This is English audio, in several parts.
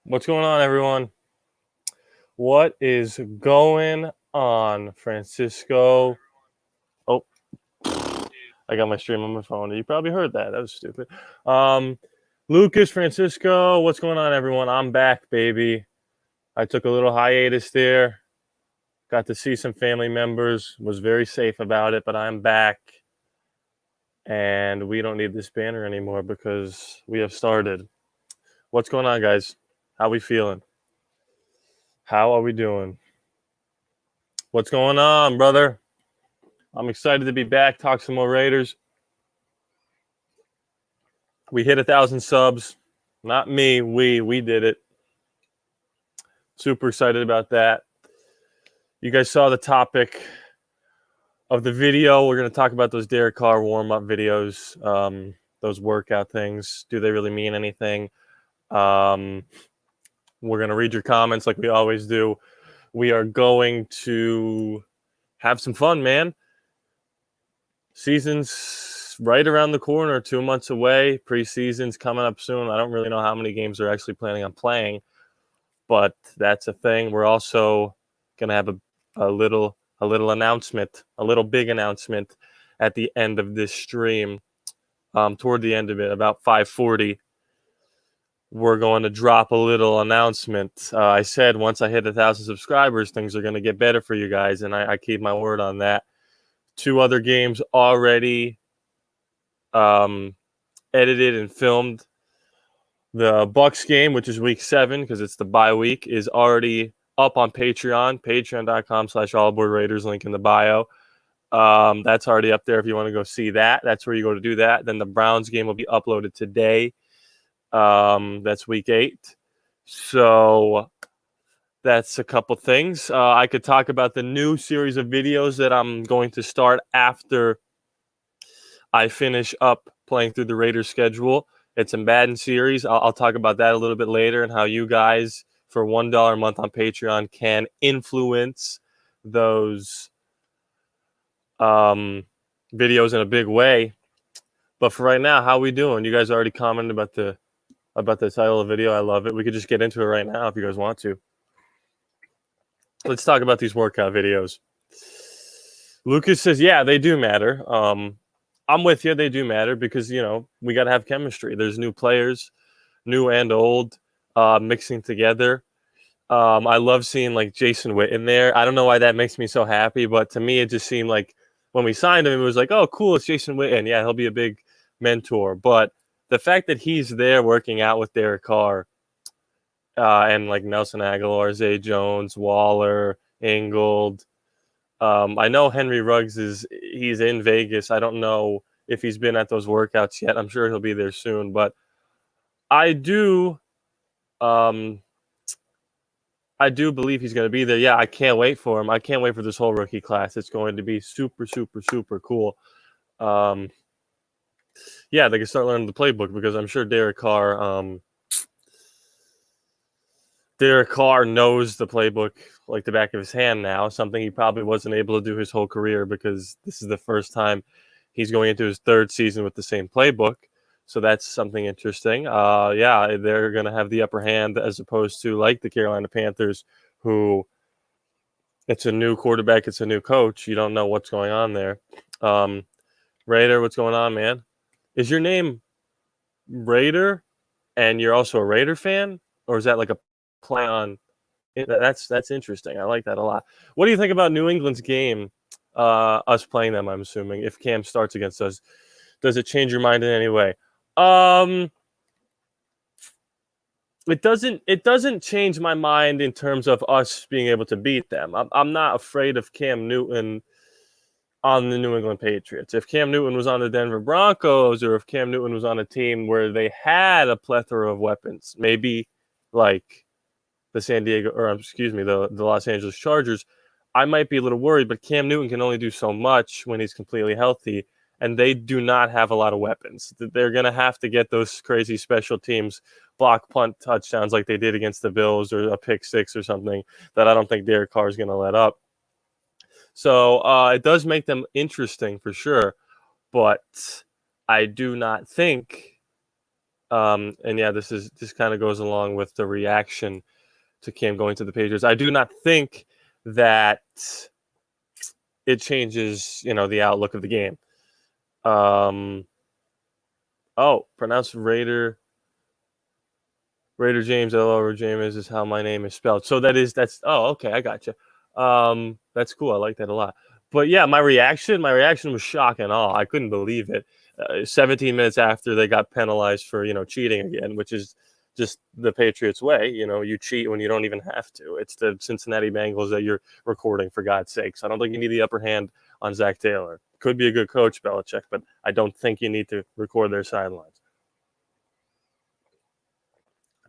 What's going on, everyone? What is going on, Francisco? Oh, I got my stream on my phone. You probably heard that. That was stupid. Um, Lucas, Francisco, what's going on, everyone? I'm back, baby. I took a little hiatus there. Got to see some family members. Was very safe about it, but I'm back. And we don't need this banner anymore because we have started. What's going on, guys? How we feeling? How are we doing? What's going on, brother? I'm excited to be back, talk some more Raiders. We hit 1,000 subs. Not me, we did it. Super excited about that. You guys saw the topic of the video. We're going to talk about those Derek Carr warm-up videos, those workout things. Do they really mean anything? We're going to read your comments like we always do. We are going to have some fun, man. Season's right around the corner, 2 months away. Preseason's coming up soon. I don't really know how many games they're actually planning on playing, but that's a thing. We're also going to have a little announcement, a little big announcement at the end of this stream. Toward the end of it, about 5:40, we're going to drop a little announcement. I said once I hit 1,000 subscribers, things are going to get better for you guys, and I keep my word on that. 2 other games already edited and filmed. The Bucks game, which is week 7 because it's the bye week, is already up on Patreon, patreon.com/allaboardraiders, link in the bio. That's already up there if you want to go see that. That's where you go to do that. Then the Browns game will be uploaded today. That's week 8. So that's a couple things. I could talk about the new series of videos that I'm going to start after I finish up playing through the Raiders schedule. It's a Madden series. I'll talk about that a little bit later and how you guys, for $1 a month on Patreon, can influence those videos in a big way. But for right now, how are we doing? You guys already commented about the title of the video. I love it. We could just get into it right now if you guys want to. Let's talk about these workout videos. Lucas says, yeah, they do matter. I'm with you. They do matter because, we got to have chemistry. There's new players, new and old, mixing together. I love seeing like Jason Witten there. I don't know why that makes me so happy, but to me, it just seemed like when we signed him, it was like, oh, cool, it's Jason Witten. Yeah, he'll be a big mentor. But the fact that he's there working out with Derek Carr and like Nelson Aguilar, Zay Jones, Waller, Ingold. I know Henry Ruggs he's in Vegas. I don't know if he's been at those workouts yet. I'm sure he'll be there soon, but I do believe he's going to be there. Yeah, I can't wait for him. I can't wait for this whole rookie class. It's going to be super, super, super cool. Yeah, they can start learning the playbook because I'm sure Derek Carr knows the playbook like the back of his hand now, something he probably wasn't able to do his whole career because this is the first time he's going into his 3rd season with the same playbook. So that's something interesting. Yeah, they're going to have the upper hand as opposed to like the Carolina Panthers, who it's a new quarterback, it's a new coach. You don't know what's going on there. Raider, what's going on, man? Is your name Raider and you're also a Raider fan? Or is that like a play on? That's interesting. I like that a lot. What do you think about New England's game? Us playing them, I'm assuming, if Cam starts against us, does it change your mind in any way? It doesn't change my mind in terms of us being able to beat them. I'm not afraid of Cam Newton on the New England Patriots. If Cam Newton was on the Denver Broncos or if Cam Newton was on a team where they had a plethora of weapons, maybe like the Los Angeles Chargers, I might be a little worried, but Cam Newton can only do so much when he's completely healthy, and they do not have a lot of weapons. They're going to have to get those crazy special teams block punt touchdowns like they did against the Bills or a pick six or something that I don't think Derek Carr is going to let up. So it does make them interesting for sure, but I do not think And yeah, this kind of goes along with the reaction to Cam going to the Patriots. I do not think that it changes, the outlook of the game. Pronounced Raider James, L. James is how my name is spelled. So okay, I got you. That's cool. I like that a lot. But yeah, my reaction was shock and awe. I couldn't believe it. 17 minutes after they got penalized for, cheating again, which is just the Patriots way. You cheat when you don't even have to. It's the Cincinnati Bengals that you're recording, for God's sakes. I don't think you need the upper hand on Zach Taylor. Could be a good coach, Belichick, but I don't think you need to record their sidelines.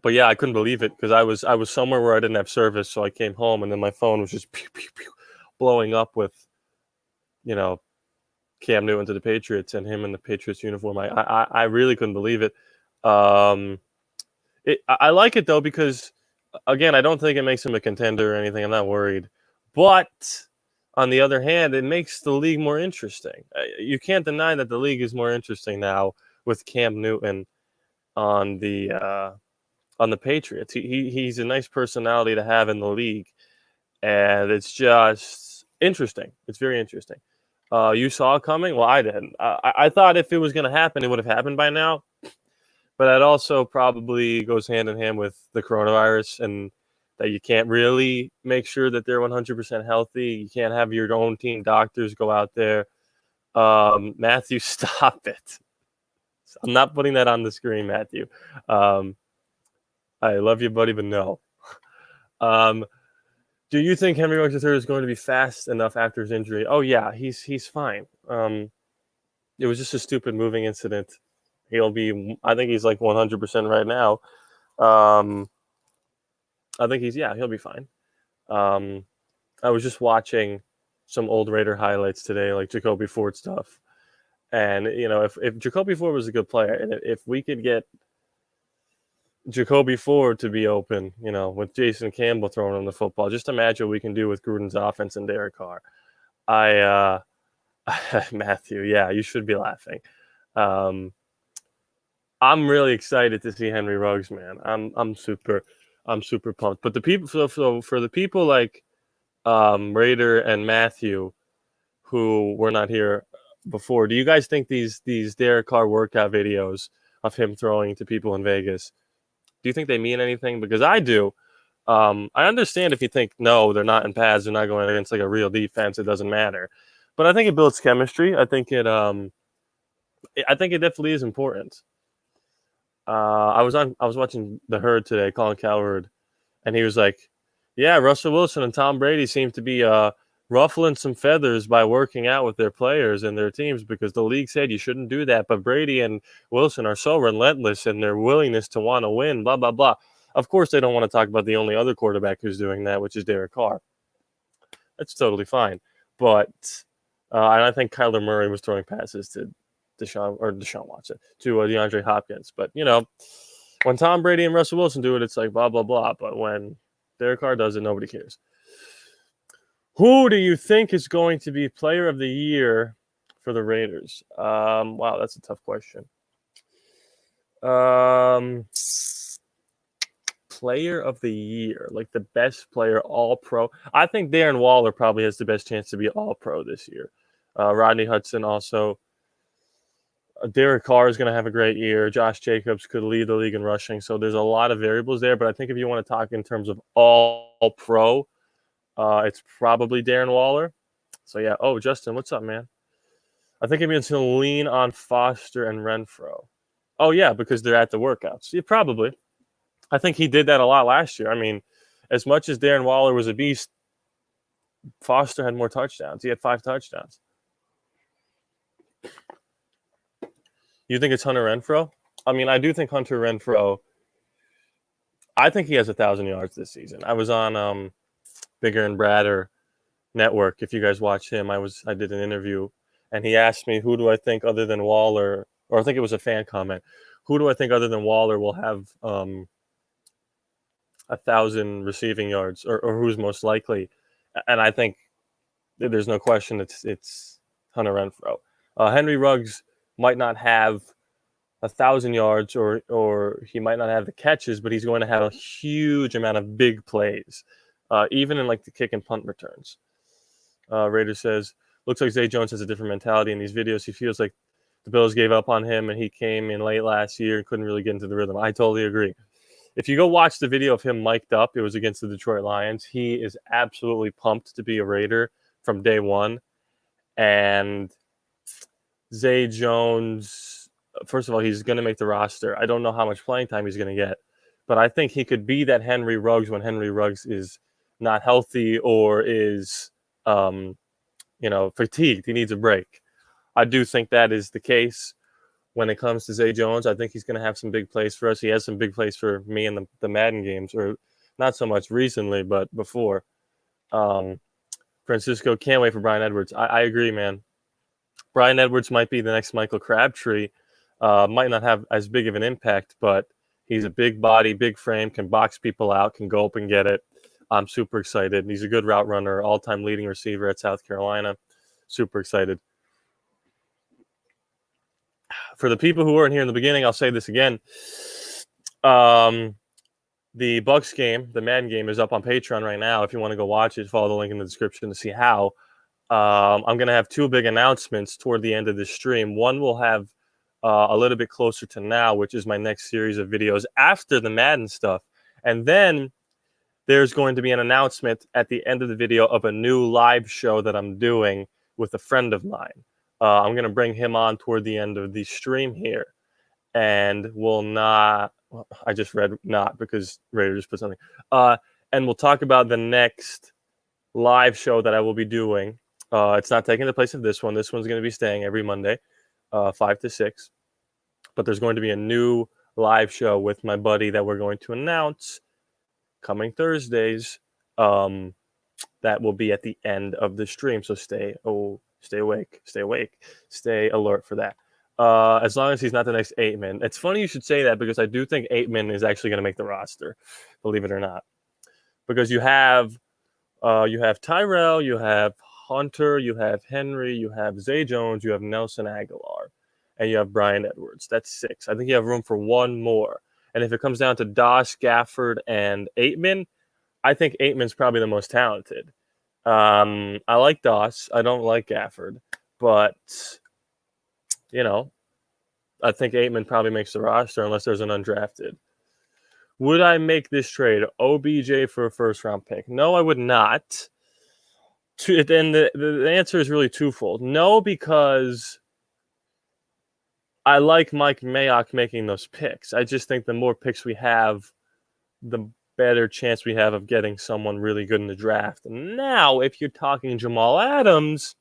But yeah, I couldn't believe it because I was somewhere where I didn't have service, so I came home and then my phone was just pew, pew, pew, blowing up with, Cam Newton to the Patriots and him in the Patriots uniform. I really couldn't believe it. I like it though because, again, I don't think it makes him a contender or anything. I'm not worried, but on the other hand, it makes the league more interesting. You can't deny that the league is more interesting now with Cam Newton on the Patriots. He's a nice personality to have in the league, and it's just interesting. It's very interesting. You saw it coming? Well, I didn't. I thought if it was going to happen, it would have happened by now. But that also probably goes hand in hand with the coronavirus and that you can't really make sure that they're 100% healthy. You can't have your own team doctors go out there. Matthew, stop it. I'm not putting that on the screen, Matthew. I love you, buddy, but no. Do you think Henry Ruggs III is going to be fast enough after his injury? Oh yeah, he's fine. It was just a stupid moving incident. I think he's like 100% right now. I think he'll be fine. I was just watching some old Raider highlights today, like Jacoby Ford stuff. And, if Jacoby Ford was a good player, and if we could get Jacoby Ford to be open, with Jason Campbell throwing him the football. Just imagine what we can do with Gruden's offense and Derek Carr. Matthew, yeah, you should be laughing. I'm really excited to see Henry Ruggs, man. I'm super pumped. But the people, so for the people like Raider and Matthew, who were not here before, do you guys think these Derek Carr workout videos of him throwing to people in Vegas, do you think they mean anything? Because I do. I understand if you think, no, they're not in pads, they're not going against like a real defense, it doesn't matter. But I think it builds chemistry. I think it definitely is important. I was watching The Herd today, Colin Cowherd, and he was like, yeah, Russell Wilson and Tom Brady seem to be ruffling some feathers by working out with their players and their teams because the league said you shouldn't do that. But Brady and Wilson are so relentless in their willingness to want to win, blah, blah, blah. Of course, they don't want to talk about the only other quarterback who's doing that, which is Derek Carr. That's totally fine. But and I think Kyler Murray was throwing passes to Deshaun Watson, to DeAndre Hopkins. But, when Tom Brady and Russell Wilson do it, it's like blah, blah, blah. But when Derek Carr does it, nobody cares. Who do you think is going to be player of the year for the Raiders? Wow, that's a tough question. Player of the year, like the best player, all pro. I think Darren Waller probably has the best chance to be all pro this year. Rodney Hudson also. Derek Carr is going to have a great year. Josh Jacobs could lead the league in rushing. So there's a lot of variables there. But I think if you want to talk in terms of all pro, it's probably Darren Waller. So, yeah. Oh, Justin, what's up, man? I think it's going to lean on Foster and Renfro. Oh, yeah, because they're at the workouts. Yeah, probably. I think he did that a lot last year. I mean, as much as Darren Waller was a beast, Foster had more touchdowns. He had 5 touchdowns. You think it's Hunter Renfro? I mean, I do think Hunter Renfro, I think he has 1,000 yards this season. I was on Bigger and Bradder Network. If you guys watch him, I did an interview, and he asked me, who do I think other than Waller, or I think it was a fan comment, who do I think other than Waller will have 1,000 receiving yards, or who's most likely? And I think there's no question it's Hunter Renfro. Henry Ruggs might not have 1,000 yards, or he might not have the catches, but he's going to have a huge amount of big plays, even in like the kick and punt returns. Raider says, looks like Zay Jones has a different mentality in these videos. He feels like the Bills gave up on him and he came in late last year and couldn't really get into the rhythm. I totally agree. If you go watch the video of him mic'd up, it was against the Detroit Lions. He is absolutely pumped to be a Raider from day one. And Zay Jones, first of all, he's going to make the roster. I don't know how much playing time he's going to get, but I think he could be that Henry Ruggs when Henry Ruggs is not healthy or is, fatigued. He needs a break. I do think that is the case when it comes to Zay Jones. I think he's going to have some big plays for us. He has some big plays for me in the Madden games, or not so much recently, but before. Francisco, can't wait for Bryan Edwards. I agree, man. Bryan Edwards might be the next Michael Crabtree. Might not have as big of an impact, but he's a big body, big frame, can box people out, can go up and get it. I'm super excited. He's a good route runner, all-time leading receiver at South Carolina. Super excited. For the people who weren't here in the beginning, I'll say this again. The Bucks game, the Madden game, is up on Patreon right now. If you want to go watch it, follow the link in the description to see how. I'm going to have two big announcements toward the end of this stream. One will have a little bit closer to now, which is my next series of videos after the Madden stuff. And then there's going to be an announcement at the end of the video of a new live show that I'm doing with a friend of mine. I'm going to bring him on toward the end of the stream here. And we'll not, well, I just read not because Raider just put something. And we'll talk about the next live show that I will be doing. It's not taking the place of this one. This one's going to be staying every Monday, 5 to 6. But there's going to be a new live show with my buddy that we're going to announce coming Thursdays. That will be at the end of the stream. So stay awake, stay alert for that. As long as he's not the next Aitman. It's funny you should say that because I do think Aitman is actually going to make the roster, believe it or not. Because you have Tyrell, you have Hunter, you have Henry, you have Zay Jones, you have Nelson Aguilar, and you have Bryan Edwards. That's 6. I think you have room for one more. And if it comes down to Doss, Gafford, and Aitman, I think Aitman's probably the most talented. I like Doss. I don't like Gafford. But, I think Aitman probably makes the roster unless there's an undrafted. Would I make this trade, OBJ for a first-round pick? No, I would not. Then the answer is really twofold. No, because I like Mike Mayock making those picks. I just think the more picks we have, the better chance we have of getting someone really good in the draft. Now, if you're talking Jamal Adams,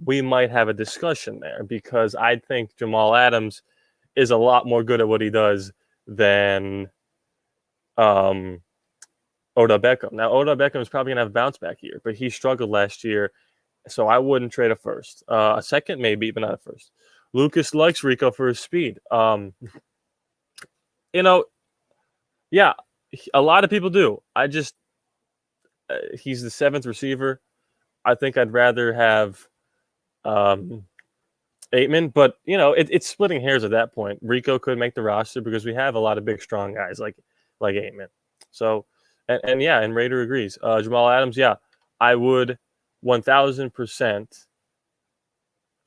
we might have a discussion there because I think Jamal Adams is a lot more good at what he does than Odell Beckham. Now, Odell Beckham is probably going to have a bounce back year, but he struggled last year, so I wouldn't trade a first. A second, maybe, but not a first. Lucas likes Rico for his speed. Yeah, a lot of people do. He's the 7th receiver. I think I'd rather have Aitman, but it's splitting hairs at that point. Rico could make the roster because we have a lot of big, strong guys like Aitman. So, and Raider agrees. Jamal Adams, I would 1,000%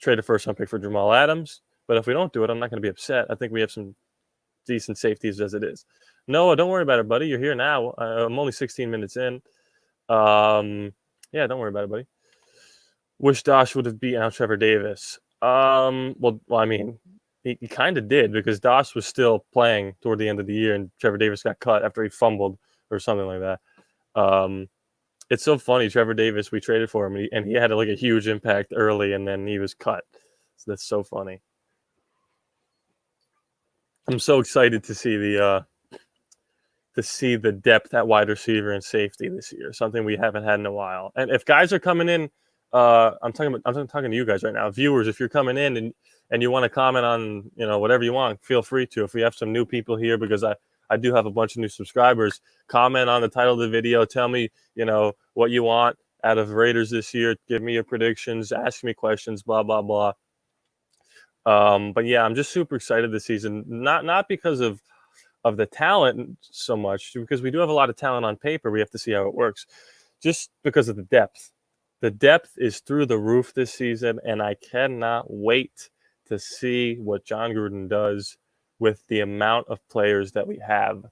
trade a first-round pick for Jamal Adams. But if we don't do it, I'm not going to be upset. I think we have some decent safeties as it is. Noah, don't worry about it, buddy. You're here now. I'm only 16 minutes in. Don't worry about it, buddy. Wish Dosh would have beaten out Trevor Davis. Well, I mean, he kind of did because Dosh was still playing toward the end of the year, and Trevor Davis got cut after he fumbled or something like that. It's so funny. Trevor Davis, we traded for him, and he had like a huge impact early, and then he was cut. So that's so funny. I'm so excited to see the depth at wide receiver and safety this year, something we haven't had in a while. And if guys are coming in, I'm talking to you guys right now, viewers. If you're coming in and you want to comment on whatever you want, feel free to. If we have some new people here, because I do have a bunch of new subscribers, comment on the title of the video. Tell me what you want out of Raiders this year. Give me your predictions. Ask me questions. Blah blah blah. But yeah, I'm just super excited this season. Not because of the talent so much, because we do have a lot of talent on paper. We have to see how it works. Just because of the depth. The depth is through the roof this season, and I cannot wait to see what John Gruden does with the amount of players that we have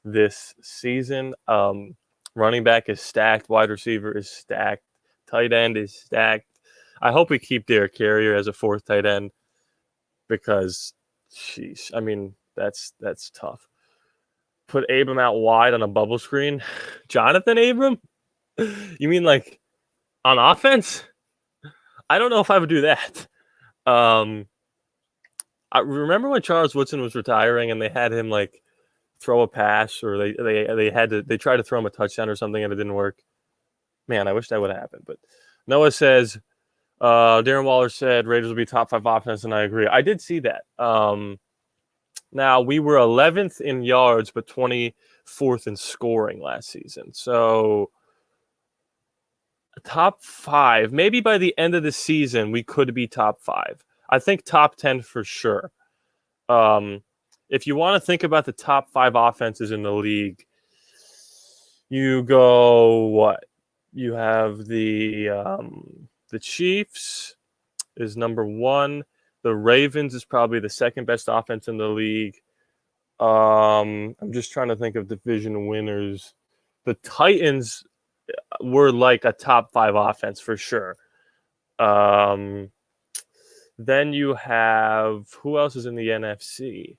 this season. Running back is stacked, wide receiver is stacked, tight end is stacked. I hope we keep Derek Carrier as a fourth tight end because, sheesh, I mean, that's tough. Put Abram out wide on a bubble screen. Jonathan Abram? You mean like on offense? I don't know if I would do that. I remember when Charles Woodson was retiring and they had him like throw a pass, or they tried to throw him a touchdown or something and it didn't work. Man, I wish that would have happened. But Noah says, Darren Waller said Raiders will be top 5 offense, and I agree. I did see that. Now, we were 11th in yards, but 24th in scoring last season. So, top 5. Maybe by the end of the season, we could be top 5. I think top 10 for sure. If you want to think about the top 5 offenses in the league, you go what? You have the Chiefs is number 1. The Ravens is probably the second best offense in the league. I'm just trying to think of division winners. The Titans were like a top 5 offense for sure. Then you have, who else is in the NFC?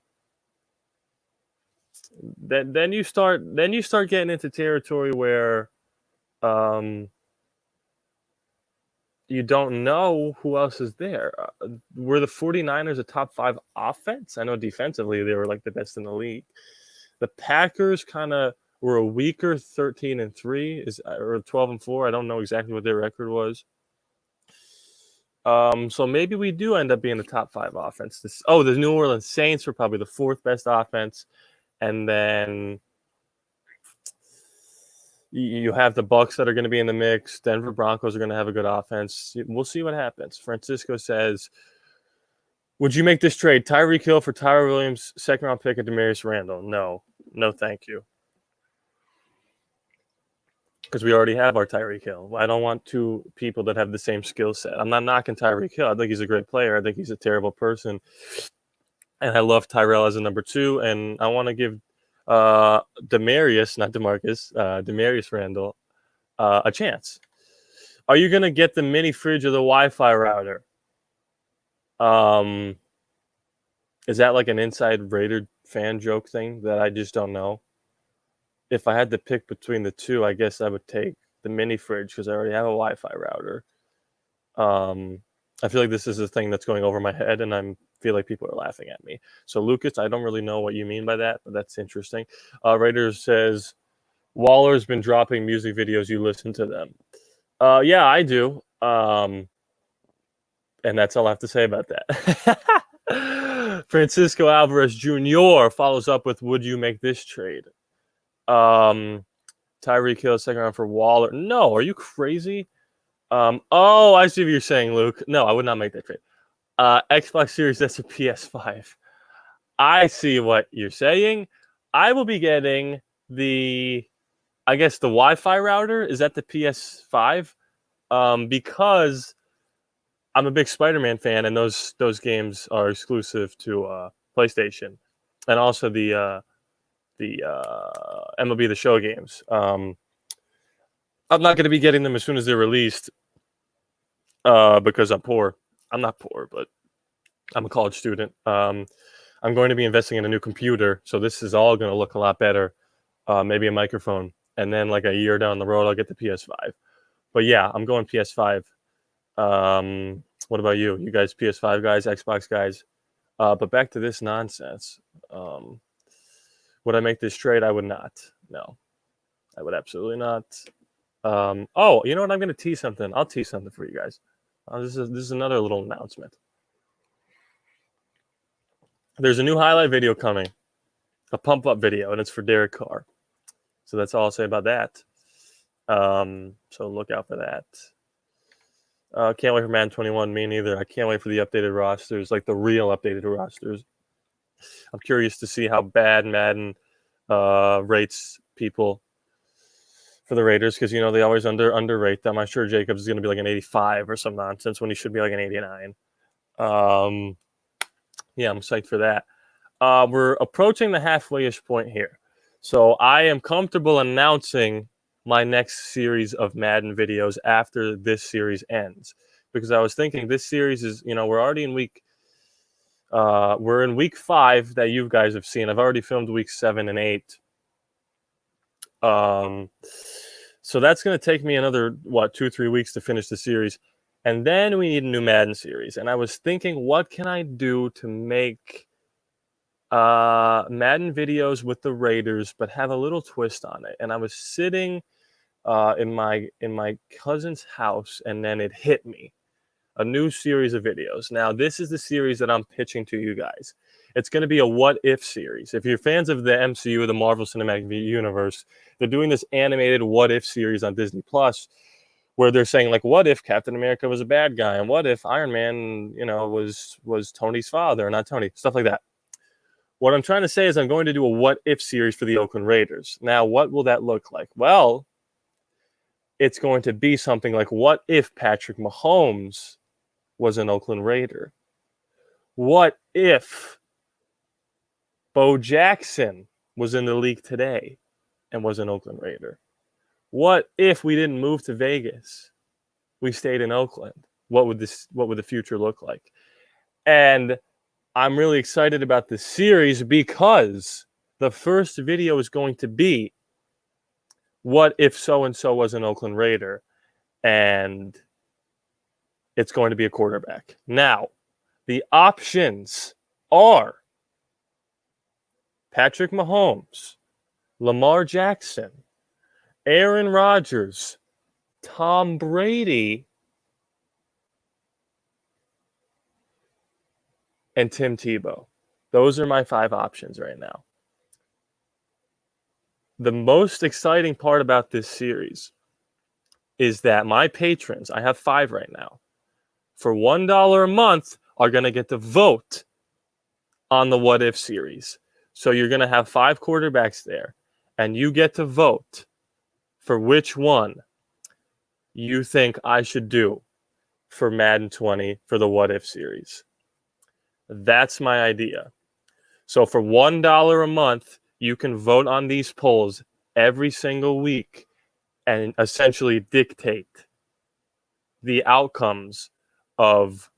Then you start getting into territory where you don't know who else is there. Were the 49ers a top 5 offense? I know defensively they were like the best in the league. The Packers kind of were a weaker 13-3 or 12-4. I don't know exactly what their record was. So maybe we do end up being the top 5 offense. The New Orleans Saints were probably the 4th best offense. And then you have the Bucs that are going to be in the mix. Denver Broncos are going to have a good offense. We'll see what happens. Francisco says, would you make this trade? Tyreek Hill for Tyler Williams, second-round pick, and Demarius Randall? No, thank you. Because we already have our Tyreek Hill. I don't want 2 people that have the same skill set. I'm not knocking Tyreek Hill. I think he's a great player. I think he's a terrible person. And I love Tyrell as a number 2. And I want to give Demarius, not DeMarcus, Demarius Randall a chance. Are you going to get the mini fridge or the Wi-Fi router? Is that like an inside Raider fan joke thing that I just don't know? If I had to pick between the 2, I guess I would take the mini fridge because I already have a Wi-Fi router. I feel like this is a thing that's going over my head, and I feel like people are laughing at me. So, Lucas, I don't really know what you mean by that, but that's interesting. Raiders says, Waller's been dropping music videos. You listen to them. Yeah, I do. And that's all I have to say about that. Francisco Alvarez Jr. follows up with, would you make this trade? Tyreek Hill, second round for Waller. No, are you crazy? I see what you're saying, Luke. No, I would not make that trade. Xbox Series, that's a PS5. I see what you're saying. I will be getting the Wi-Fi router. Is that the PS5? Because I'm a big Spider-Man fan, and those games are exclusive to PlayStation, and also the MLB The Show games. I'm not going to be getting them as soon as they're released because I'm poor. I'm not poor, but I'm a college student. I'm going to be investing in a new computer, so this is all going to look a lot better. Maybe a microphone, and then like a year down the road, I'll get the PS5. But yeah, I'm going PS5. What about you? You guys PS5 guys, Xbox guys? But back to this nonsense. Would I make this trade? I would not. No, I would absolutely not. You know what? I'm going to tease something. I'll tease something for you guys. This is another little announcement. There's a new highlight video coming, a pump-up video, and it's for Derek Carr. So that's all I'll say about that. So look out for that. Can't wait for Madden 21. Me neither. I can't wait for the updated rosters, like the real updated rosters. I'm curious to see how bad Madden rates people for the Raiders, because they always underrate them. I'm sure Jacobs is going to be like an 85 or some nonsense when he should be like an 89. Yeah, I'm psyched for that. We're approaching the halfway-ish point here, so I am comfortable announcing my next series of Madden videos after this series ends, because I was thinking this series is, we're already in we're in week 5 that you guys have seen. I've already filmed week 7 and 8. So that's going to take me another 2-3 weeks to finish the series, and then we need a new Madden series. And I was thinking, what can I do to make Madden videos with the Raiders, but have a little twist on it? And I was sitting in my cousin's house, and then it hit me. A new series of videos. Now, this is the series that I'm pitching to you guys. It's going to be a what if series. If you're fans of the MCU, the Marvel Cinematic Universe, they're doing this animated what if series on Disney Plus, where they're saying, like, what if Captain America was a bad guy, and what if Iron Man, was Tony's father, not Tony, stuff like that. What I'm trying to say is I'm going to do a what if series for the Oakland Raiders. Now, what will that look like? Well, it's going to be something like, what if Patrick Mahomes was an Oakland Raider? What if Bo Jackson was in the league today and was an Oakland Raider? What if we didn't move to Vegas? We stayed in Oakland. What would the future look like? And I'm really excited about this series because the first video is going to be, what if so and so was an Oakland Raider? And it's going to be a quarterback. Now, the options are Patrick Mahomes, Lamar Jackson, Aaron Rodgers, Tom Brady, and Tim Tebow. Those are my 5 options right now. The most exciting part about this series is that my patrons, I have 5 right now, for $1 a month are going to get to vote on the What If series. So you're going to have 5 quarterbacks there, and you get to vote for which one you think I should do for Madden 20 for the What If series. That's my idea. So for $1 a month, you can vote on these polls every single week and essentially dictate the outcomes of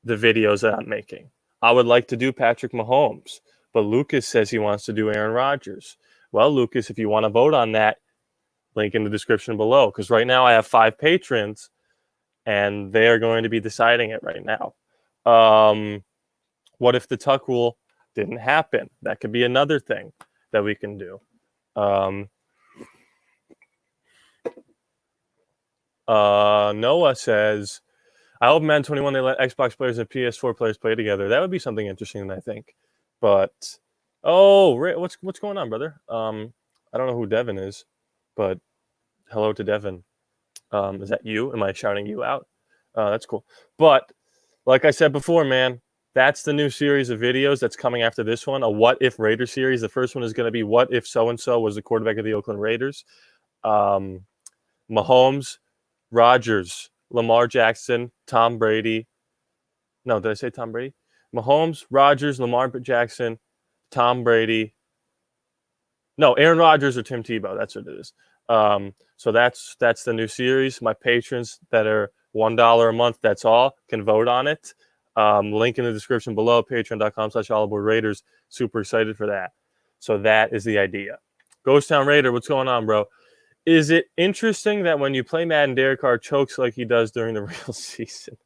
the videos that I'm making. I would like to do Patrick Mahomes, but Lucas says he wants to do Aaron Rodgers. Well, Lucas, if you want to vote on that, link in the description below, because right now I have 5 patrons, and they are going to be deciding it right now. What if the Tuck rule didn't happen? That could be another thing that we can do. Noah says, I hope Madden 21 they let Xbox players and PS4 players play together. That would be something interesting, I think. But what's going on, brother? I don't know who Devin is, but hello to Devin. Is that you? Am I shouting you out? That's cool. But like I said before, man, that's the new series of videos that's coming after this one, a What If Raider series. The first one is going to be what if so-and-so was the quarterback of the Oakland Raiders. Mahomes, Rodgers, Lamar Jackson, Tom Brady. No, did I say Tom Brady? Mahomes, Rodgers, Lamar Jackson, Tom Brady. No, Aaron Rodgers or Tim Tebow. That's what it is. So that's the new series. My patrons that are $1 a month, that's all, can vote on it. Link in the description below, patreon.com/AllAboardRaiders. Super excited for that. So that is the idea. Ghost Town Raider, what's going on, bro? Is it interesting that when you play Madden, Derek Carr chokes like he does during the real season?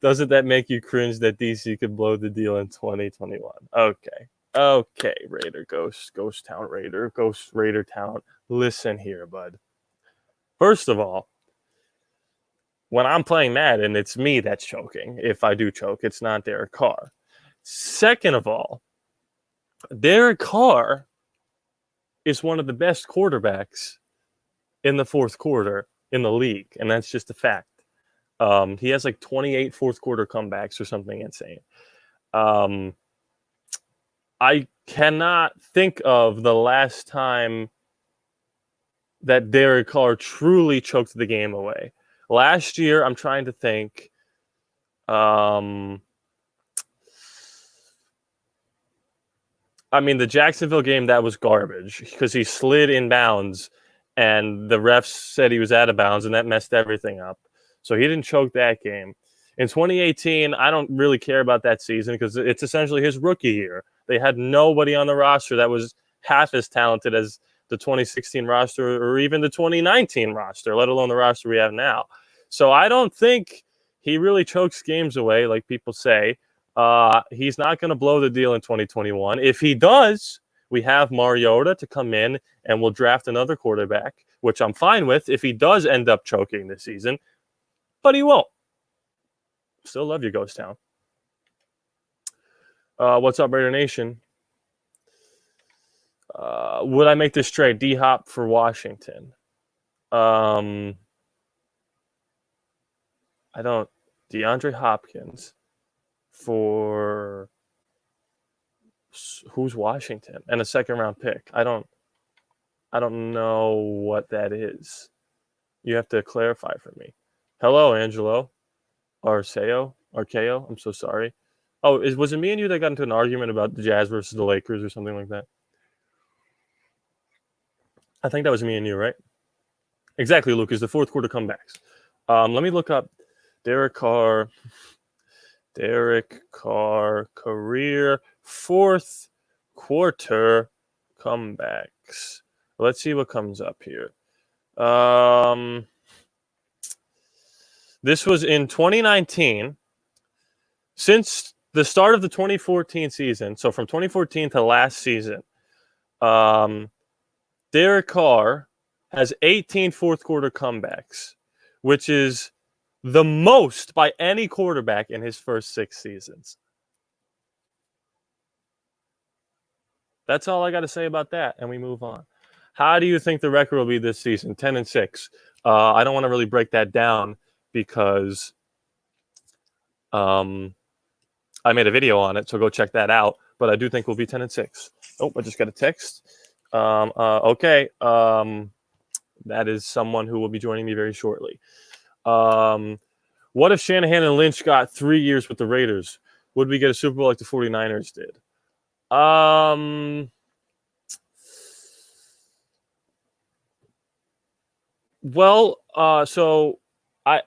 Doesn't that make you cringe that DC could blow the deal in 2021? Okay, Raider, Ghost Town Raider, Ghost Raider Town. Listen here, bud. First of all, when I'm playing Madden, it's me that's choking. If I do choke, it's not Derek Carr. Second of all, Derek Carr is one of the best quarterbacks in the fourth quarter in the league, and that's just a fact. He has like 28 fourth quarter comebacks or something insane. I cannot think of the last time that Derek Carr truly choked the game away. Last year, I'm trying to think. I mean, the Jacksonville game, that was garbage because he slid in bounds and the refs said he was out of bounds, and that messed everything up. So he didn't choke that game. In 2018, I don't really care about that season because it's essentially his rookie year. They had nobody on the roster that was half as talented as the 2016 roster or even the 2019 roster, let alone the roster we have now. So I don't think he really chokes games away like people say. He's not going to blow the deal in 2021. If he does, we have Mariota to come in and we'll draft another quarterback, which I'm fine with if he does end up choking this season, but he won't. Still love you, Ghost Town. What's up, Raider Nation? Would I make this trade? D-Hop for Washington. I don't. DeAndre Hopkins for who's Washington and a second round pick. I don't know what that is. You have to clarify for me. Hello, Angelo. Arceo. I'm so sorry. Oh, was it me and you that got into an argument about the Jazz versus the Lakers or something like that? I think that was me and you, right? Exactly, Lucas. The fourth quarter comebacks. Let me look up Derek Carr career fourth quarter comebacks. Let's see what comes up here. This was in 2019. Since the start of the 2014 season, so from 2014 to last season, Derek Carr has 18 fourth quarter comebacks, which is the most by any quarterback in his first 6 seasons. That's all I got to say about that, and we move on. How do you think the record will be this season? 10-6. I don't want to really break that down because I made a video on it, so go check that out. But I do think we'll be 10-6. Oh, I just got a text. Okay. That is someone who will be joining me very shortly. What if Shanahan and Lynch got 3 years with the Raiders? Would we get a Super Bowl like the 49ers did? Well, so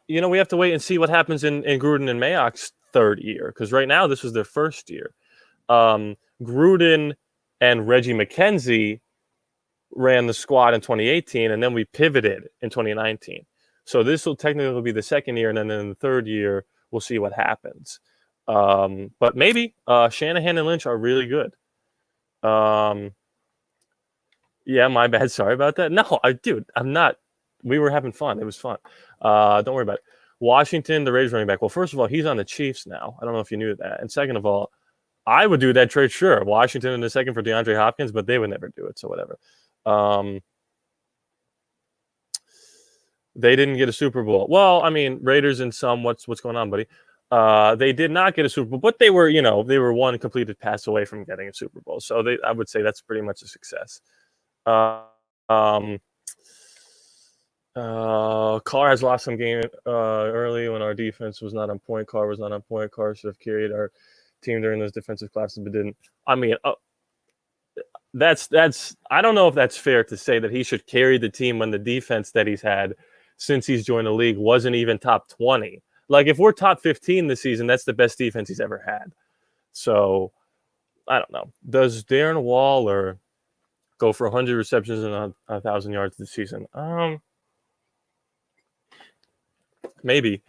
we have to wait and see what happens in Gruden and Mayock's third year, because right now this was their first year. Gruden and Reggie McKenzie ran the squad in 2018, and then we pivoted in 2019. So this will technically be the second year, and then in the third year, we'll see what happens. But maybe Shanahan and Lynch are really good. Yeah, my bad. Sorry about that. No, I'm not. We were having fun. It was fun. Don't worry about it. Washington, the Raiders running back. Well, first of all, he's on the Chiefs now. I don't know if you knew that. And second of all, I would do that trade, sure. Washington in the second for DeAndre Hopkins, but they would never do it, so whatever. They didn't get a Super Bowl. Well, I mean, Raiders in some. What's going on, buddy? They did not get a Super Bowl, but they were one completed pass away from getting a Super Bowl. So I would say that's pretty much a success. Carr has lost some game early when our defense was not on point. Carr was not on point. Carr should have carried our team during those defensive classes, but didn't. I mean, that's. I don't know if that's fair to say that he should carry the team when the defense that he's had since he's joined the league wasn't even top 20. Like, if we're top 15 this season, that's the best defense he's ever had. So, I don't know. Does Darren Waller go for 100 receptions and 1,000 yards this season? Maybe.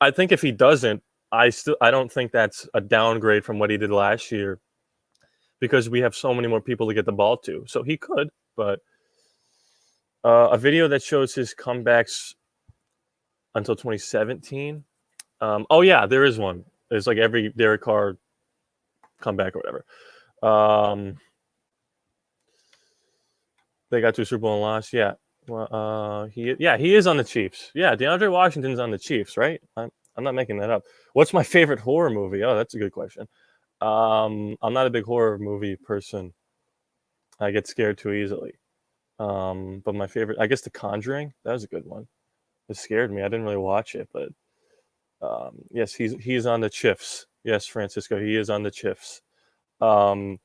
I think if he doesn't, I don't think that's a downgrade from what he did last year, because we have so many more people to get the ball to. So he could, but a video that shows his comebacks until 2017. Oh yeah, there is one. There's like every Derek Carr comeback or whatever. They got to a Super Bowl and lost. Yeah. Well, he is on the Chiefs. Yeah, DeAndre Washington's on the Chiefs, right? I'm not making that up. What's my favorite horror movie? Oh, that's a good question. I'm not a big horror movie person. I get scared too easily. But my favorite, I guess, The Conjuring. That was a good one. It scared me. I didn't really watch it, but yes, he's on the Chiefs. Yes, Francisco, he is on the Chiefs. Um,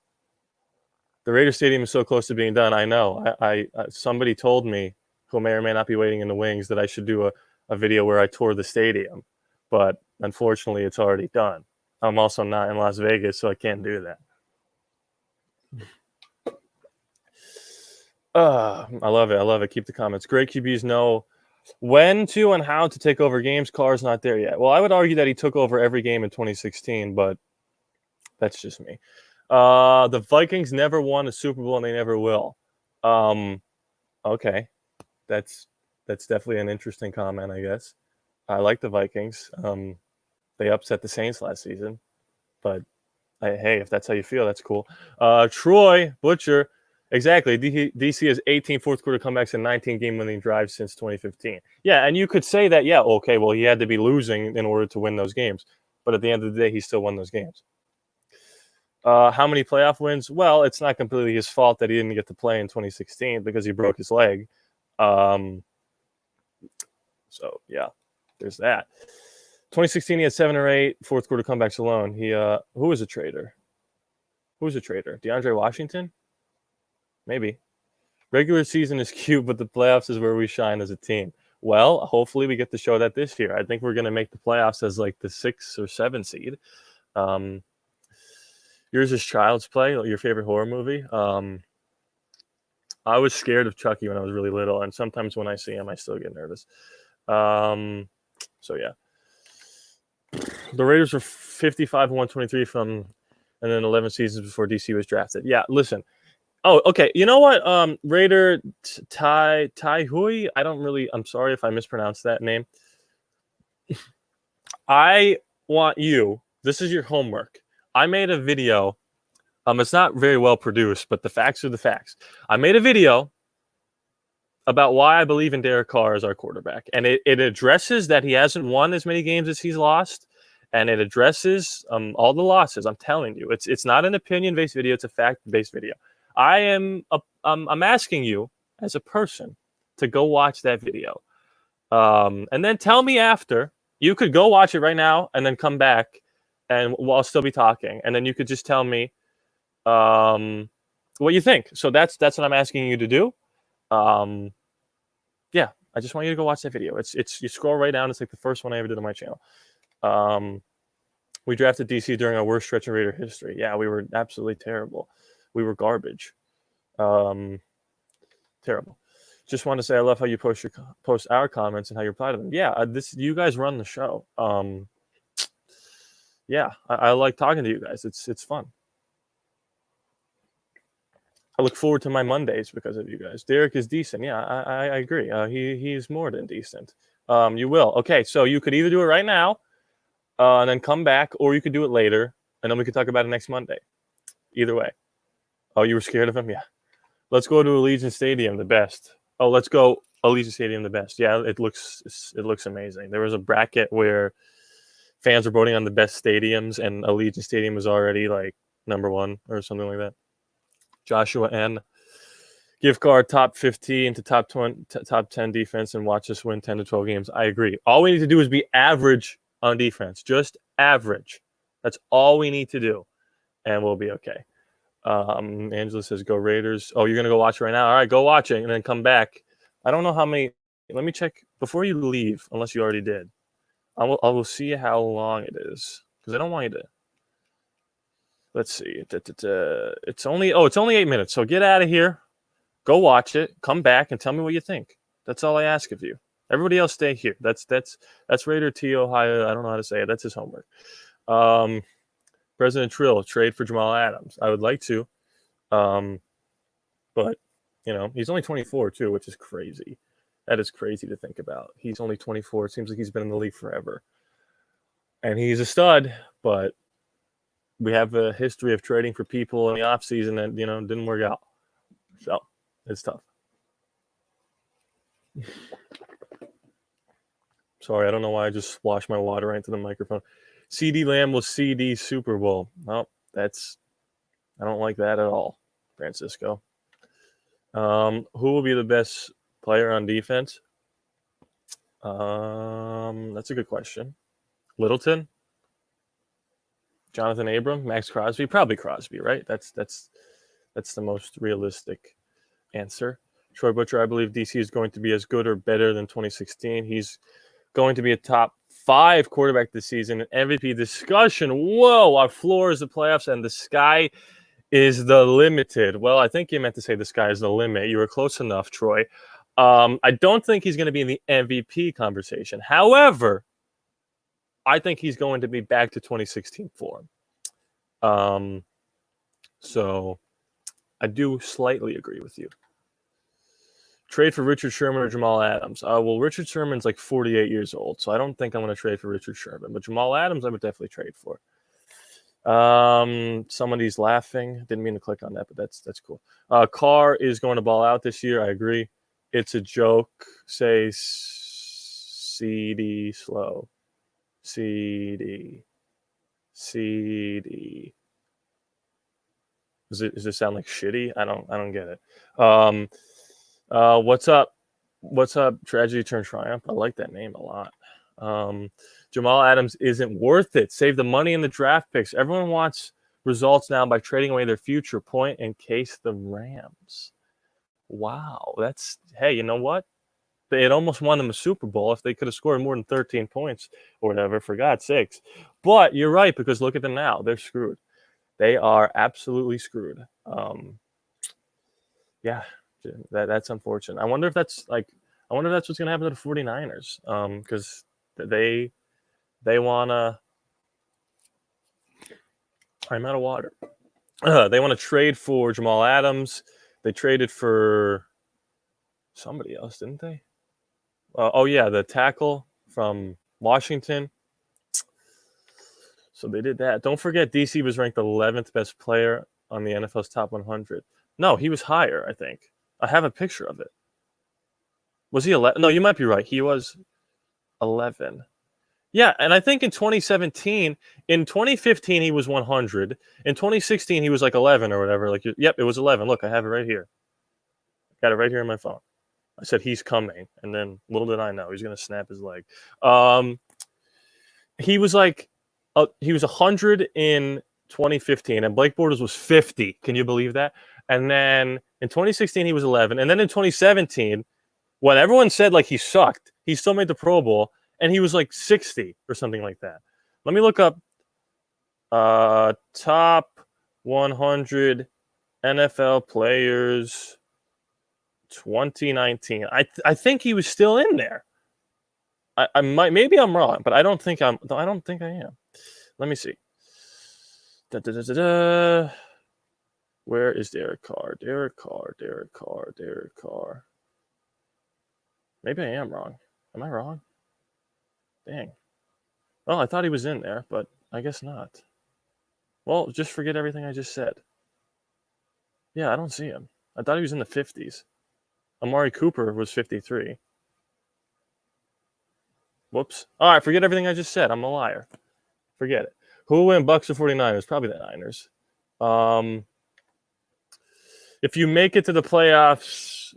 the Raider Stadium is so close to being done. I know. I somebody told me, who may or may not be waiting in the wings, that I should do a video where I tour the stadium, but unfortunately, it's already done. I'm also not in Las Vegas, so I can't do that. I love it. I love it. Keep the comments. Great QBs know when to and how to take over games. Carr's not there yet. Well, I would argue that he took over every game in 2016, but that's just me. The Vikings never won a Super Bowl, and they never will. Okay, that's definitely an interesting comment, I guess. I like the Vikings. They upset the Saints last season, but hey, if that's how you feel, that's cool. Troy Butcher, exactly. DC has 18 fourth quarter comebacks and 19 game winning drives since 2015. Yeah, and you could say that, yeah, okay, well, he had to be losing in order to win those games, but at the end of the day, he still won those games. How many playoff wins? Well, it's not completely his fault that he didn't get to play in 2016 because he broke his leg. So yeah, there's that. 2016, he had 7 or 8 fourth quarter comebacks alone. Who was a traitor? Who's a traitor? DeAndre Washington? Maybe. Regular season is cute, but the playoffs is where we shine as a team. Well, hopefully we get to show that this year. I think we're going to make the playoffs as like the 6 or 7 seed. Yours is Child's Play, your favorite horror movie. I was scared of Chucky when I was really little, and sometimes when I see him, I still get nervous. So yeah. The Raiders were 55-123 from, and then 11 seasons before DC was drafted. Yeah, listen. Oh, okay. You know what? Raider Tai Hui. I'm sorry if I mispronounced that name. I want you. This is your homework. I made a video. It's not very well produced, but the facts are the facts. I made a video about why I believe in Derek Carr as our quarterback, and it addresses that he hasn't won as many games as he's lost, and it addresses all the losses. I'm telling you, it's not an opinion-based video; it's a fact-based video. I'm asking you as a person to go watch that video, and then tell me after. You could go watch it right now and then come back, and I'll still be talking, and then you could just tell me what you think. So that's what I'm asking you to do. Yeah, I just want you to go watch that video. It's you scroll right down. It's like the first one I ever did on my channel. We drafted DC during our worst stretch in Raider history. Yeah, we were absolutely terrible. We were garbage. Terrible. Just want to say I love how you post our comments and how you reply to them. Yeah, you guys run the show. Yeah, I like talking to you guys. It's fun. I look forward to my Mondays because of you guys. Derek is decent. Yeah, I agree. He's more than decent. You will. Okay, so you could either do it right now, and then come back, or you could do it later, and then we could talk about it next Monday. Either way. Oh, you were scared of him? Yeah. Let's go to Allegiant Stadium, the best. Oh, let's go Allegiant Stadium, the best. Yeah, it looks amazing. There was a bracket where fans were voting on the best stadiums, and Allegiant Stadium was already like number 1 or something like that. Joshua N. Gift card top 15 to top 20, top 10 defense, and watch us win 10 to 12 games. I agree. All we need to do is be average on defense, just average. That's all we need to do, and we'll be okay. Angela says, "Go Raiders." Oh, you're gonna go watch it right now? All right, go watch it and then come back. I don't know how many. Let me check before you leave, unless you already did. I will see how long it is because I don't want you to. Let's see. It's only 8 minutes. So get out of here. Go watch it. Come back and tell me what you think. That's all I ask of you. Everybody else stay here. That's Raider T Ohio. I don't know how to say it. That's his homework. President Trill, trade for Jamal Adams. I would like to, but he's only 24 too, which is crazy. That is crazy to think about. He's only 24. It seems like he's been in the league forever, and he's a stud. But we have a history of trading for people in the offseason that didn't work out. So it's tough. Sorry, I don't know why I just splashed my water right into the microphone. CD Lamb will CD Super Bowl. No, I don't like that at all, Francisco. Who will be the best player on defense? That's a good question. Littleton, Jonathan Abram, Max Crosby, probably Crosby, right? That's the most realistic answer. Troy Butcher, I believe DC is going to be as good or better than 2016. He's going to be a top 5 quarterback this season. MVP discussion. Whoa, our floor is the playoffs and the sky is the limited. Well, I think you meant to say the sky is the limit. You were close enough, Troy. I don't think he's going to be in the MVP conversation. However, I think he's going to be back to 2016 form. So I do slightly agree with you. Trade for Richard Sherman or Jamal Adams? Well, Richard Sherman's like 48 years old, so I don't think I'm going to trade for Richard Sherman. But Jamal Adams, I would definitely trade for. Somebody's laughing. Didn't mean to click on that, but that's cool. Carr is going to ball out this year. I agree. It's a joke. Say CD slow. CD. Does it sound like shitty? I don't get it. What's up? What's up? Tragedy turned triumph. I like that name a lot. Jamal Adams isn't worth it. Save the money in the draft picks. Everyone wants results now by trading away their future. Point in case the Rams. Wow, hey, you know what? They had almost won them a Super Bowl if they could have scored more than 13 points or whatever, for God's sakes. But you're right, because look at them now. They're screwed. They are absolutely screwed. Yeah, that's unfortunate. I wonder if that's what's going to happen to the 49ers. Because they want to. I'm out of water. They want to trade for Jamal Adams. They traded for somebody else, didn't they? The tackle from Washington. So they did that. Don't forget, DC was ranked 11th best player on the NFL's top 100. No, he was higher, I think. I have a picture of it. Was he 11? No, you might be right. He was 11. Yeah, and I think in 2017, in 2015, he was 100. In 2016, he was like 11 or whatever. Yep, it was 11. Look, I have it right here. Got it right here on my phone. I said he's coming, and then little did I know he's going to snap his leg. He was he was 100 in 2015, and Blake Bortles was 50. Can you believe that? And then in 2016, he was 11. And then in 2017, when everyone said he sucked, he still made the Pro Bowl, and he was 60 or something like that. Let me look up top 100 NFL players 2019. I think he was still in there. I might, maybe I'm wrong, but I don't think I am. Let me see. Where is Derek Carr? Derek Carr. Maybe I am wrong. Am I wrong? Dang. Well, I thought he was in there, but I guess not. Well, just forget everything I just said. Yeah, I don't see him. I thought he was in the 50s. Amari Cooper was 53. Whoops. All right, forget everything I just said. I'm a liar. Forget it. Who will win, Bucks or 49ers? Probably the Niners. If you make it to the playoffs,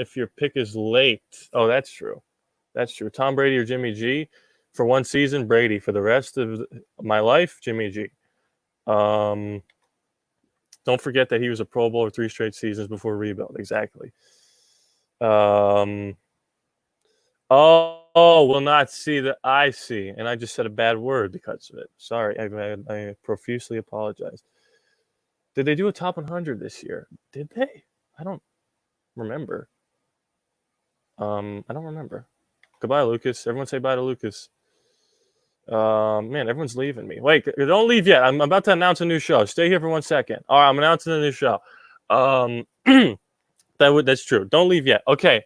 if your pick is late. Oh, that's true. That's true. Tom Brady or Jimmy G? For one season, Brady. For the rest of my life, Jimmy G. Don't forget that he was a Pro Bowler 3 straight seasons before rebuild. Exactly. Will not see that I see. And I just said a bad word because of it. Sorry. I profusely apologize. Did they do a top 100 this year? Did they? I don't remember. I don't remember. Goodbye, Lucas. Everyone say bye to Lucas. Man, everyone's leaving me. Wait, don't leave yet. I'm about to announce a new show. Stay here for 1 second. All right, I'm announcing a new show. That's true. Don't leave yet. Okay,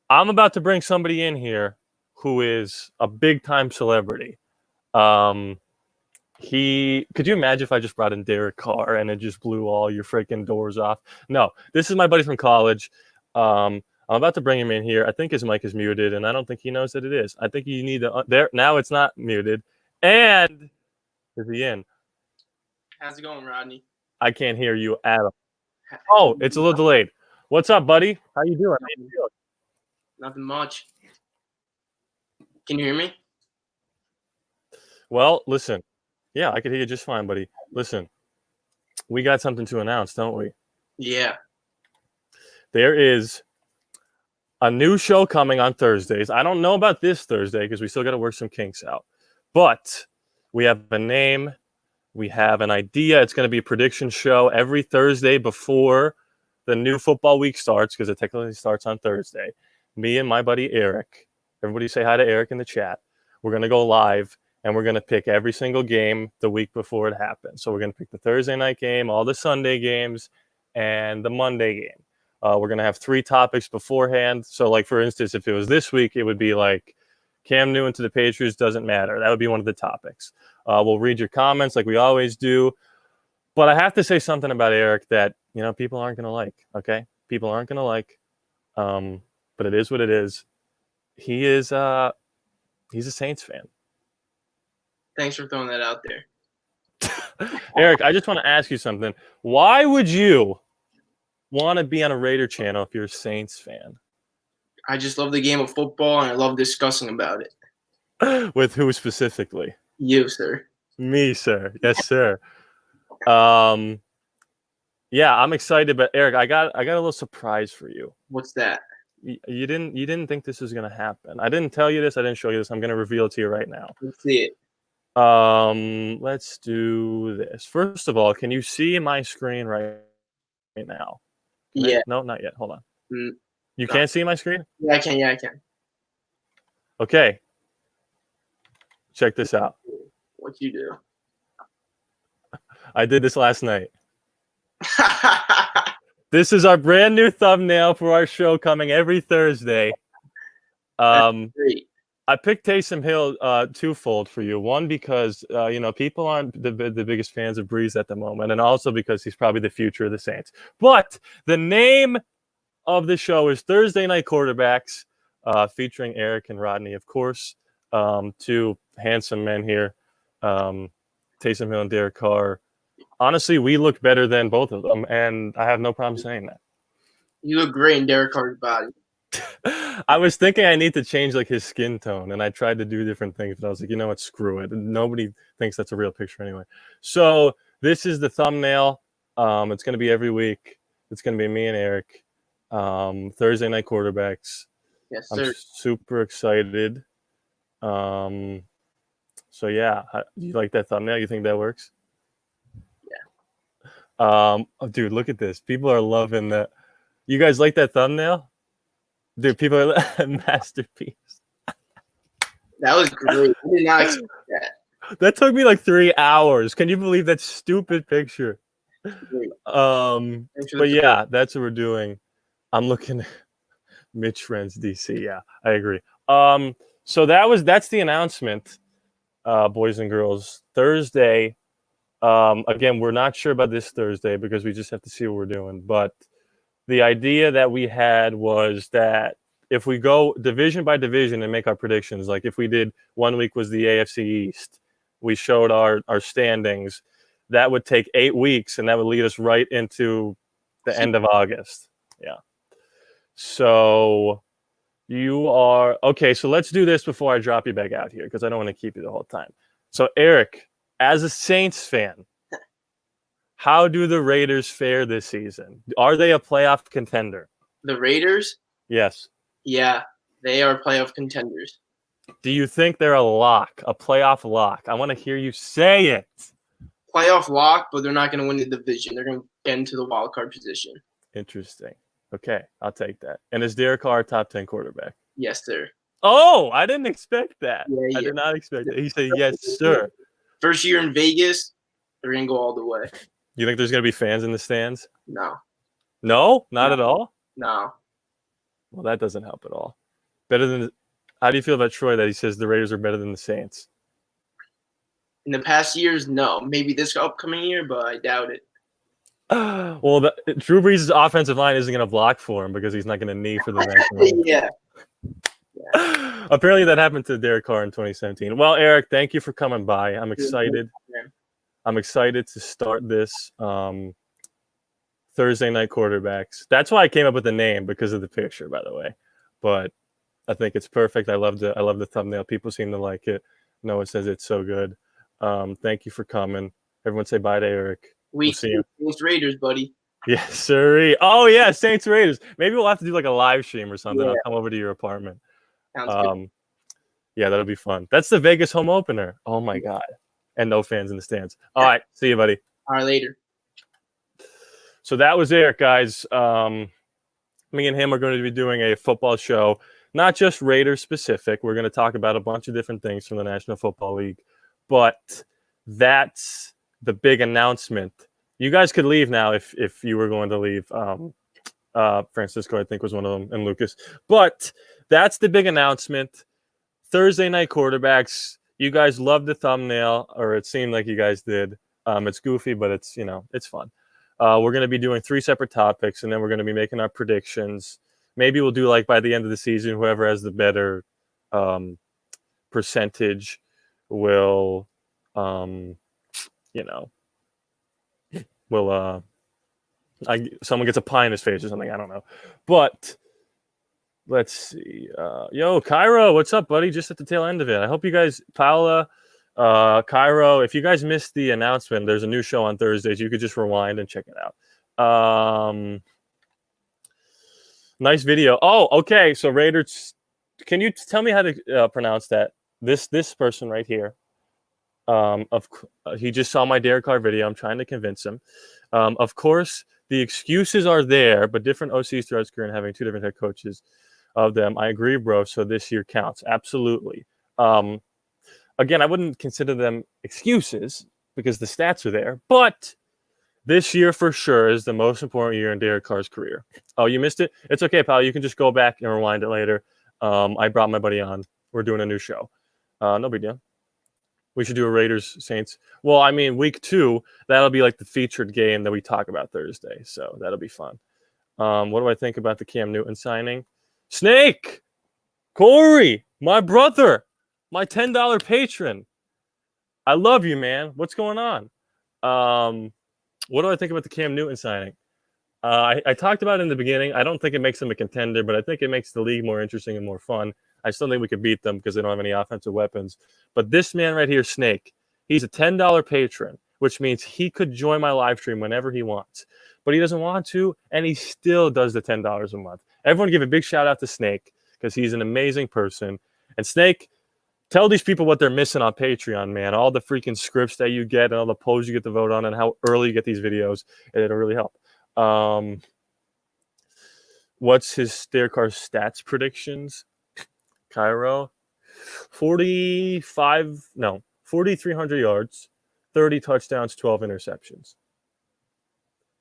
I'm about to bring somebody in here who is a big-time celebrity. Could you imagine if I just brought in Derek Carr and it just blew all your freaking doors off? No, this is my buddy from college. I'm I'm about to bring him in here. I think his mic is muted, and I don't think he knows that it is. I think you need to there. Now it's not muted. And is he in? How's it going, Rodney? I can't hear you at all. Oh, it's a little delayed. What's up, buddy? How you doing? How you feeling? Nothing much. Can you hear me? Well, listen. Yeah, I can hear you just fine, buddy. Listen, we got something to announce, don't we? Yeah. There is a new show coming on Thursdays. I don't know about this Thursday because we still got to work some kinks out. But we have a name. We have an idea. It's going to be a prediction show every Thursday before the new football week starts, because it technically starts on Thursday. Me and my buddy Eric, everybody say hi to Eric in the chat. We're going to go live, and we're going to pick every single game the week before it happens. So we're going to pick the Thursday night game, all the Sunday games, and the Monday game. We're going to have 3 topics beforehand. So, like, for instance, if it was this week, it would be like Cam Newton to the Patriots doesn't matter. That would be one of the topics. We'll read your comments like we always do. But I have to say something about Eric that, people aren't going to like, okay? People aren't going to like. But it is what it is. He's a Saints fan. Thanks for throwing that out there. Eric, I just want to ask you something. Why would you want to be on a Raider channel if you're a Saints fan? I just love the game of football, and I love discussing about it. With who specifically? You, sir. Me, sir. Yes, sir. Yeah, I'm excited, but Eric, I got a little surprise for you. What's that? You didn't think this was gonna happen. I didn't tell you this. I didn't show you this. I'm gonna reveal it to you right now. Let's see it. Let's do this. First of all, can you see my screen right now? No, not yet. Hold on. You can't see my screen? Yeah, I can. Yeah, I can. Okay. Check this out. What you do? I did this last night. This is our brand new thumbnail for our show coming every Thursday. Great. I picked Taysom Hill twofold for you. One, because people aren't the biggest fans of Breeze at the moment, and also because he's probably the future of the Saints. But the name of the show is Thursday Night Quarterbacks, featuring Eric and Rodney, of course. 2 handsome men here, Taysom Hill and Derek Carr. Honestly, we look better than both of them, and I have no problem saying that. You look great in Derek Carr's body. I was thinking I need to change like his skin tone, and I tried to do different things, but I was like, you know what, screw it. Nobody thinks that's a real picture anyway. So this is the thumbnail. It's going to be every week. It's going to be me and Eric. Thursday Night Quarterbacks. Yes, sir. I'm super excited. So yeah, you like that thumbnail? You think that works? Yeah. Dude, look at this. People are loving that. You guys like that thumbnail? Dude, people are masterpiece. That was great. I did not expect that. That took me like 3 hours. Can you believe that stupid picture? But yeah, that's what we're doing. I'm looking at Mitch Friends DC. Yeah, I agree. So that's the announcement, boys and girls. Thursday. Again, we're not sure about this Thursday because we just have to see what we're doing. But the idea that we had was that if we go division by division and make our predictions, like if we did 1 week was the AFC East, we showed our standings, that would take 8 weeks, and that would lead us right into the end of August. Yeah. So you are okay. So let's do this before I drop you back out here because I don't want to keep you the whole time. So Eric, as a Saints fan, how do the Raiders fare this season? Are they a playoff contender? The Raiders? Yes. Yeah, they are playoff contenders. Do you think they're a lock, a playoff lock? I want to hear you say it. Playoff lock, but they're not going to win the division. They're going to get into the wild card position. Interesting. Okay, I'll take that. And is Derek Carr a top 10 quarterback? Yes, sir. Oh, I didn't expect that. Yeah. I did not expect that. He said, yes, sir. First year in Vegas, they're going to go all the way. You think there's going to be fans in the stands? No. No? Not at all? No. Well, that doesn't help at all. Better than – how do you feel about Troy that he says the Raiders are better than the Saints? In the past years, no. Maybe this upcoming year, but I doubt it. Well, Drew Brees' offensive line isn't going to block for him because he's not going to knee for the next one. Yeah. Apparently, that happened to Derek Carr in 2017. Well, Eric, thank you for coming by. I'm excited. I'm excited to start this Thursday night quarterbacks. That's why I came up with the name, because of the picture, by the way. But I think it's perfect. I love the thumbnail. People seem to like it. Noah says it's so good. Thank you for coming. Everyone say bye to Eric. We'll see you. Saints Raiders, buddy. Yes, sir. Oh yeah, Saints Raiders. Maybe we'll have to do like a live stream or something. Yeah. I'll come over to your apartment. Sounds good. Yeah, that'll be fun. That's the Vegas home opener. Oh my god. And no fans in the stands. All right, see you, buddy. All right, later. So that was Eric, guys. Me and him are going to be doing a football show, not just Raiders specific. We're going to talk about a bunch of different things from the National Football League. But that's the big announcement. You guys could leave now if you were going to leave. Francisco, I think, was one of them, and Lucas. But that's the big announcement. Thursday night quarterbacks. You guys loved the thumbnail, or it seemed like you guys did. It's goofy, but it's fun. We're going to be doing 3 separate topics, and then we're going to be making our predictions. Maybe we'll do, like, by the end of the season, whoever has the better percentage will, someone gets a pie in his face or something. I don't know. But let's see. Yo, Cairo, what's up, buddy? Just at the tail end of it. I hope you guys, Paula, Cairo, if you guys missed the announcement, there's a new show on Thursdays. You could just rewind and check it out. Nice video. Oh, okay. So Raiders, can you tell me how to pronounce that? This person right here. He just saw my Derek Carr video. I'm trying to convince him. Of course, the excuses are there, but different OCs throughout his career and having 2 different head coaches of them. I agree, bro. So this year counts. Absolutely. Again, I wouldn't consider them excuses because the stats are there, but this year for sure is the most important year in Derek Carr's career. Oh, you missed it? It's okay, pal. You can just go back and rewind it later. I brought my buddy on. We're doing a new show. No big deal. We should do a Raiders Saints. Well, I mean, week 2, that'll be like the featured game that we talk about Thursday. So that'll be fun. What do I think about the Cam Newton signing? Snake! Corey! My brother! My $10 patron. I love you, man. What's going on? What do I think about the Cam Newton signing? I talked about it in the beginning. I don't think it makes them a contender, but I think it makes the league more interesting and more fun. I still think we could beat them because they don't have any offensive weapons. But this man right here, Snake, he's a $10 patron, which means he could join my live stream whenever he wants. But he doesn't want to, and he still does the $10 a month. Everyone give a big shout out to Snake because he's an amazing person. And Snake, tell these people what they're missing on Patreon, man. All the freaking scripts that you get and all the polls you get to vote on and how early you get these videos. It'll really help. What's his Derek Carr stats predictions? Cairo, 4,300 yards, 30 touchdowns, 12 interceptions.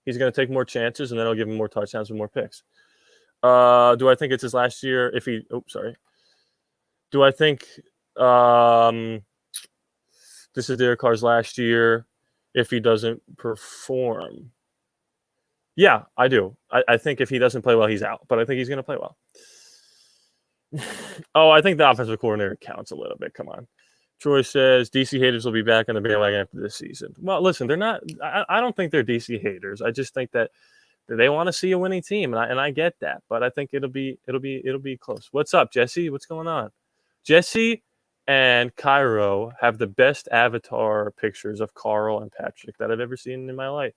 He's going to take more chances, and then I'll give him more touchdowns and more picks. Do I think it's his last year? Do I think this is Derek Carr's last year if he doesn't perform? Yeah, I do. I think if he doesn't play well, he's out. But I think he's going to play well. Oh, I think the offensive coordinator counts a little bit. Come on. Troy says DC haters will be back on the bandwagon after this season. Well, listen, they're not. I don't think they're DC haters. I just think that they want to see a winning team, and I get that. But I think it'll be close. What's up, Jesse? What's going on? Jesse and Cairo have the best avatar pictures of Carl and Patrick that I've ever seen in my life.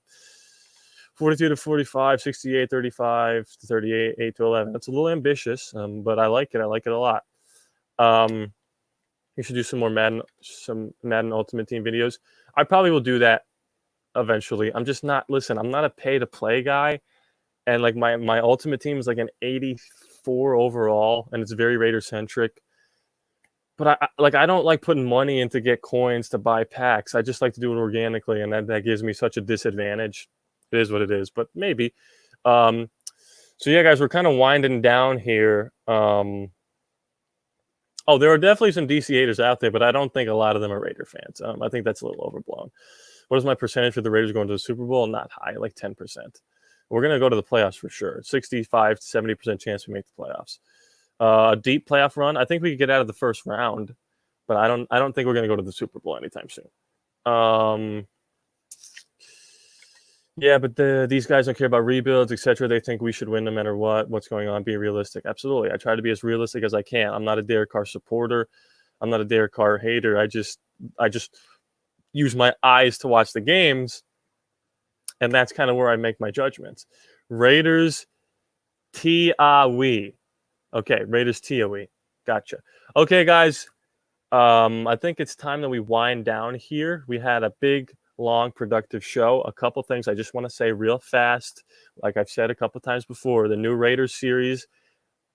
42 to 45, 68, 35 to 38, 8 to 11. That's a little ambitious, but I like it. I like it a lot. You should do some more Madden Ultimate Team videos. I probably will do that eventually. I'm just not. Listen, I'm not a pay-to-play guy, and like my Ultimate Team is like an 84 overall, and it's very Raider-centric. But I don't like putting money in to get coins to buy packs. I just like to do it organically, and that gives me such a disadvantage. It is what it is, but maybe. So yeah, guys, we're kind of winding down here. There are definitely some DC haters out there, but I don't think a lot of them are Raider fans. I think that's a little overblown. What is my percentage for the Raiders going to the Super Bowl? Not high, like 10%. We're going to go to the playoffs for sure. 65 to 70% chance we make the playoffs. A deep playoff run, I think we could get out of the first round, but I don't think we're going to go to the Super Bowl anytime soon. Yeah, but these guys don't care about rebuilds, etc. They think we should win no matter what. What's going on? Be realistic. Absolutely. I try to be as realistic as I can. I'm not a Derek Carr supporter. I'm not a Derek Carr hater. I just use my eyes to watch the games, and that's kind of where I make my judgments. Raiders T-A-W-E. Okay, Raiders T-A-W-E. Gotcha. Okay, guys. I think it's time that we wind down here. We had a big, long, productive show. A couple things I just want to say real fast. Like I've said a couple times before, the new Raiders series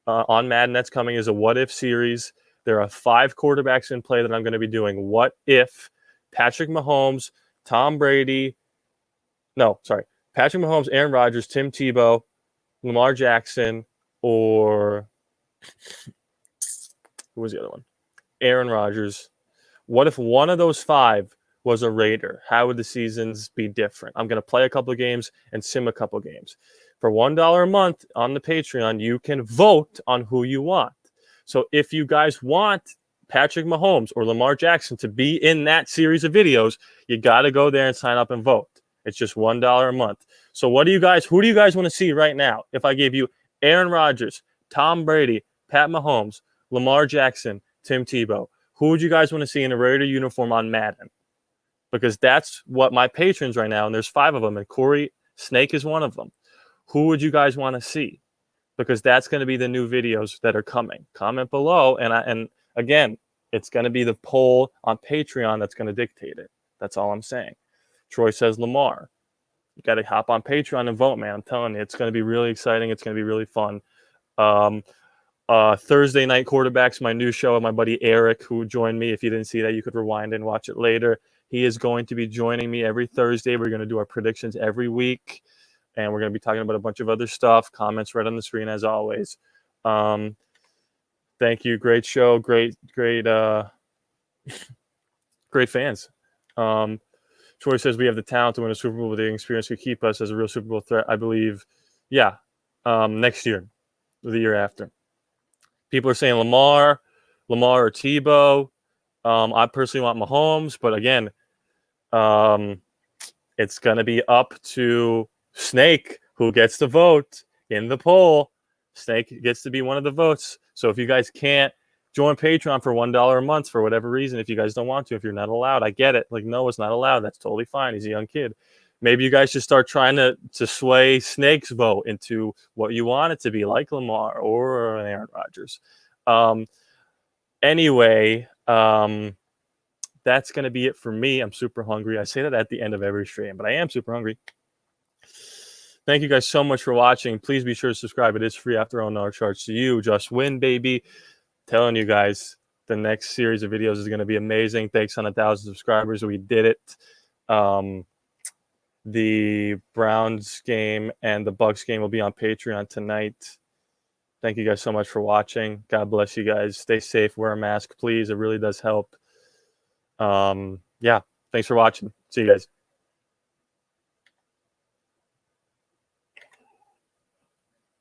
on Madden that's coming is a what if series. There are 5 quarterbacks in play that I'm going to be doing. What if Patrick Mahomes, Patrick Mahomes, Aaron Rodgers, Tim Tebow, Lamar Jackson, or who was the other one? Aaron Rodgers. What if one of those 5 was a Raider? How would the seasons be different? I'm going to play a couple of games and sim a couple of games. For $1 a month on the Patreon, you can vote on who you want. So if you guys want Patrick Mahomes or Lamar Jackson to be in that series of videos, you got to go there and sign up and vote. It's just $1 a month. So who do you guys want to see right now? If I gave you Aaron Rodgers, Tom Brady, Pat Mahomes, Lamar Jackson, Tim Tebow, who would you guys want to see in a Raider uniform on Madden? Because that's what my patrons right now, and there's 5 of them, and Corey Snake is one of them. Who would you guys want to see? Because that's going to be the new videos that are coming. Comment below, and again, it's going to be the poll on Patreon that's going to dictate it. That's all I'm saying. Troy says Lamar. You got to hop on Patreon and vote, man. I'm telling you, it's going to be really exciting. It's going to be really fun. Thursday Night Quarterbacks, my new show with my buddy Eric, who joined me. If you didn't see that, you could rewind and watch it later. He is going to be joining me every Thursday. We're going to do our predictions every week, and we're going to be talking about a bunch of other stuff. Comments right on the screen as always. Thank you. Great show. Great fans. Troy says we have the talent to win a Super Bowl, with the experience could keep us as a real Super Bowl threat. I believe, yeah, next year or the year after. People are saying Lamar or Tebow. I personally want Mahomes, but again, it's going to be up to Snake, who gets to vote in the poll. Snake gets to be one of the votes. So if you guys can't join Patreon for $1 a month for whatever reason, if you guys don't want to, if you're not allowed, I get it. Like, no, it's not allowed. That's totally fine. He's a young kid. Maybe you guys should start trying to sway Snake's vote into what you want it to be, like Lamar or Aaron Rodgers. Anyway, that's going to be it for me. I'm super hungry. I say that at the end of every stream, but I am super hungry. Thank you guys so much for watching. Please be sure to subscribe. It is free after all, no charge to you. Just win, baby. Telling you guys, the next series of videos is going to be amazing. Thanks on 1,000 subscribers. We did it. The Browns game and the Bucks game will be on Patreon tonight. Thank you guys so much for watching. God bless you guys. Stay safe. Wear a mask, please. It really does help. Yeah. Thanks for watching. See you guys.